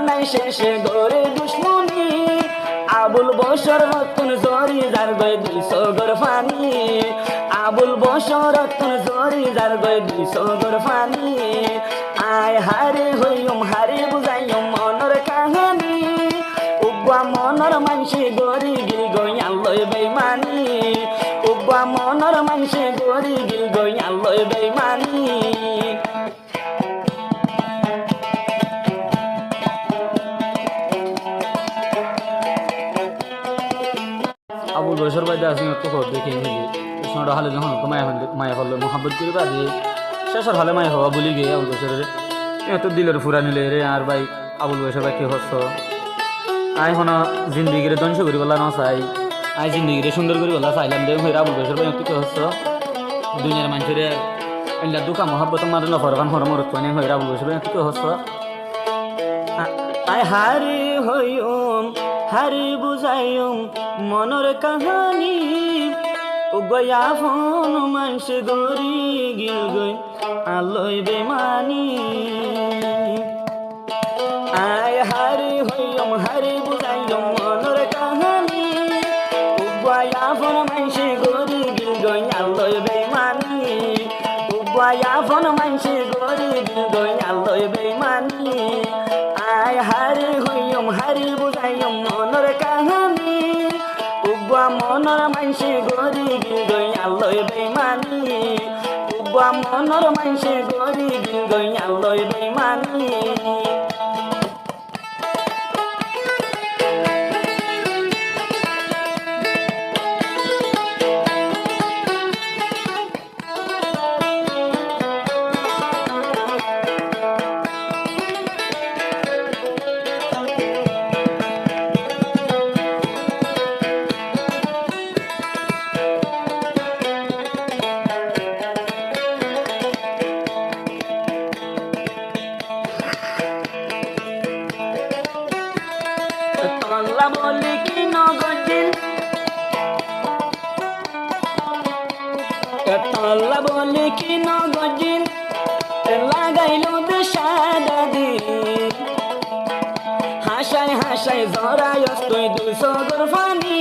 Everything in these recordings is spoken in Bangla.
নাই শেষে গরে দুশ্মনী আবুল বসর রতন জরি যার গয় 200 গর ফানি আবুল বসর রতন জরি যার গয় 200 গর ফানি আয় হারে হইম হারে বুঝাইম মনর কাহানি উব্বা মনর মানসে গরি গিল গই আল্লয় বেইমানি উব্বা মনর মানসে গরি গিল গই আল্লয় বেইমানি আবুল বসর বাইদা আছে তো দেখে নিলি সোনাটা হালে যখন মায়া ফেললো মোহাম্মদ করে বাদে শেষের হালে মায়া হওয়া বলি গিয়ে আবুল বসরের তো দিলের ফুরা নিলে রে আর ভাই আবুল বসর ভাই কি হচ্ছ আই হন জিন্দিগিরে ধ্বংস করি বলা না চাই আই জিন্দিগিরে সুন্দর করি বলা চাইলাম দে হয়ে আবুল বসর ভাই কি হচ্ছ দুনিয়ার মানুষের এলা দুঃখা মহাব্বত মার নফরবান হর মরত পানি হয়ে আবুল বসর ভাই কি হচ্ছ আই হারি হইম হারি বুঝাইম মনর কাহানি উগয়া ফোন মানসে গরি গিল গই আলোয় বেমানি আয় হারি হইম হারি বুঝাইম মনর কাহানি উগয়া ফোন মানসে গরি গিল গই আলোয় বেমানি উগয়া ফোন মানসে গরি গিল গই আলোয় বেমানি আয় হারি হইম হারি বুঝাইম মনর কাহানি উগা মনর মানসে গরি গিল গই আল্লয় বেইমানি উগা মনর মানসে গরি গিল গই আল্লয় বেইমানি তল্লা বলি কি নগদিন তল্লা বলি কি নগদিন লাগাইল সাদা দিন হাসায় হাসায় জরায় তুই 200 গর ফানি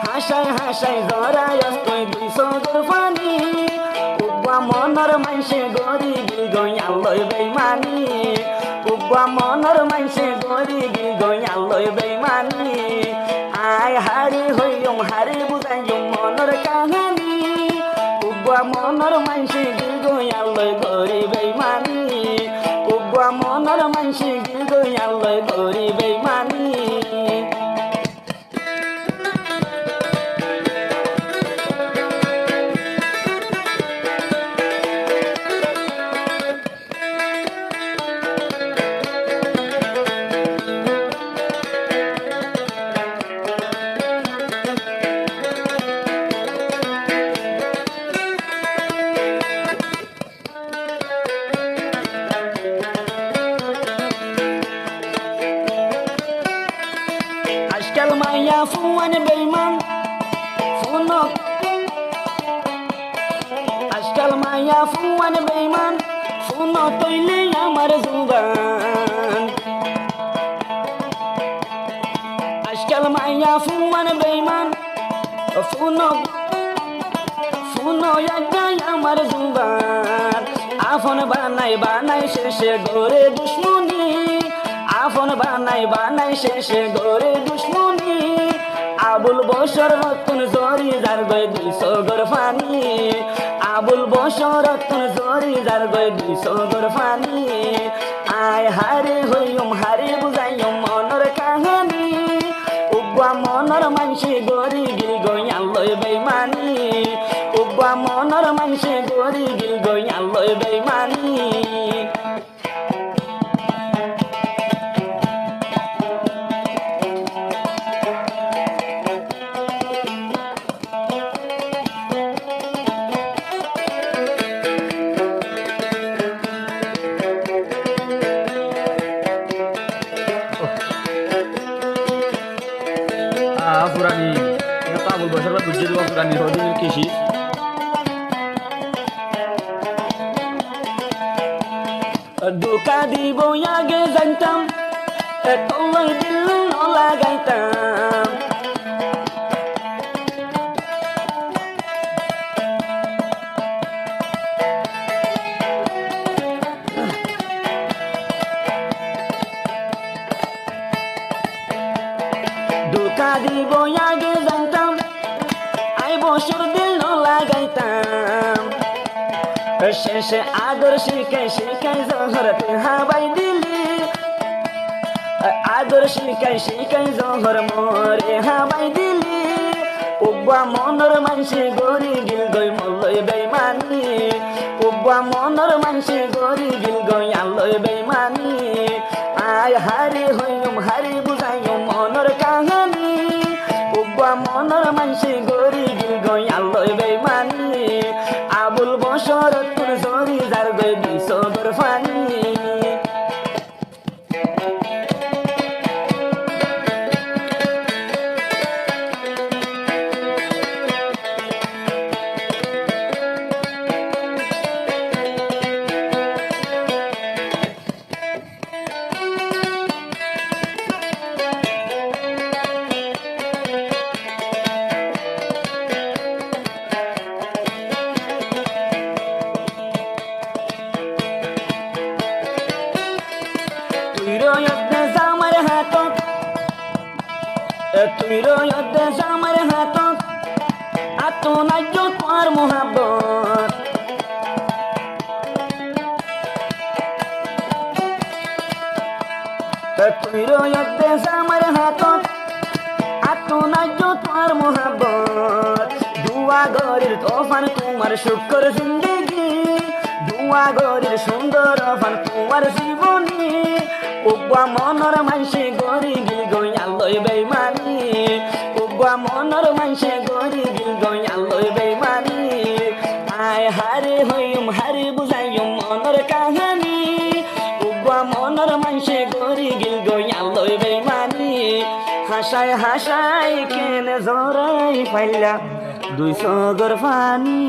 হাসায় হাসায় জরায় তুই 200 গর ফানি উগা মনর মানসে গরি গিল গই আল্লয় বেইমানি উগা মনর মানসে গরি গিল গই আল্লয় বেইমানি আয় হারি হইম হারি বুঝাইম মনর কাহানি উগা মনর মানসে গিল গই আল্লয় গরি বেইমানি উগা মনর মানসে গিল গই আল্লয় গরি বেইমানি আজকাল মাইয়া ফুয়ান বেইমান ফুনক আজকাল মাইয়া ফুয়ান বেইমান ফুন তৈলে আমার জুবান আজকাল মাইয়া ফুয়ান বেইমান ফুনক ফুন একটাই আমার জুবান আফন বানাই বানাই শেষে গরে দুশ্মনী আফন বানাই বানাই শেষে গরে দুশ্মনী আবুল বসর রতন জরি যার গয় 200 গর ফানি আবুল বসর রতন জরি যার গয় 200 গর ফানি আয় হারে হইম হারে বুঝাইম মনর কাহানি উগা মনর মানসে গরি গিল গই আল্লয় বেইমানি উগা মনর মানসে গরি গিল গই আল্লয় বেইমানি পুরানি আবুল বসর বা বুঝে দেওয়া পুরানি হদিনের কৃষি ধোকা দিব আগে জানতাম তলই দিল লাগাইতাম ধোকা দিব আগে জানতাম আই বছর দিল লাগাইতাম শেষে আদর শিখাই শিখাই জহরত হাবাই দিলি আদর শিখাই শিখাই জহর মরে হাবাই দিলি উব্বা মনর মানসি গরি গিল গই মলই বেইমানি উব্বা মনর মানসি গরি গিল গই আলই বেইমানি আয় হারি হইম হারি বুঝাইম মনর কাহানি উব্বা মনর মানসি গরি গিল গই আলই বেইমানি আবুল বসর তুর জরি যার গই বিসদর ফানি তুই রয়তে আমার হাতত আত নাইজ তোর মোহাব্বত তুই রয়তে আমার হাতত আত নাইজ তোর মোহাব্বত দুয়া গরির তোফান তোমার শুকর জিন্দগি দুয়া গরির সুন্দর ফান তোমার জীবনী উব্বা মনর মানসি গরি গিল গই আলই বেইমানি উব্বা মনর মানসি গরি গিল গই আলই বেইমানি আয় হারি হইম হারি বুঝাইম মনর কাহানি উব্বা মনর মানসি গরি গিল গই আলই বেইমানি হাসাই হাসাই কেন জরাই ফাইলা দুই সগর ফানি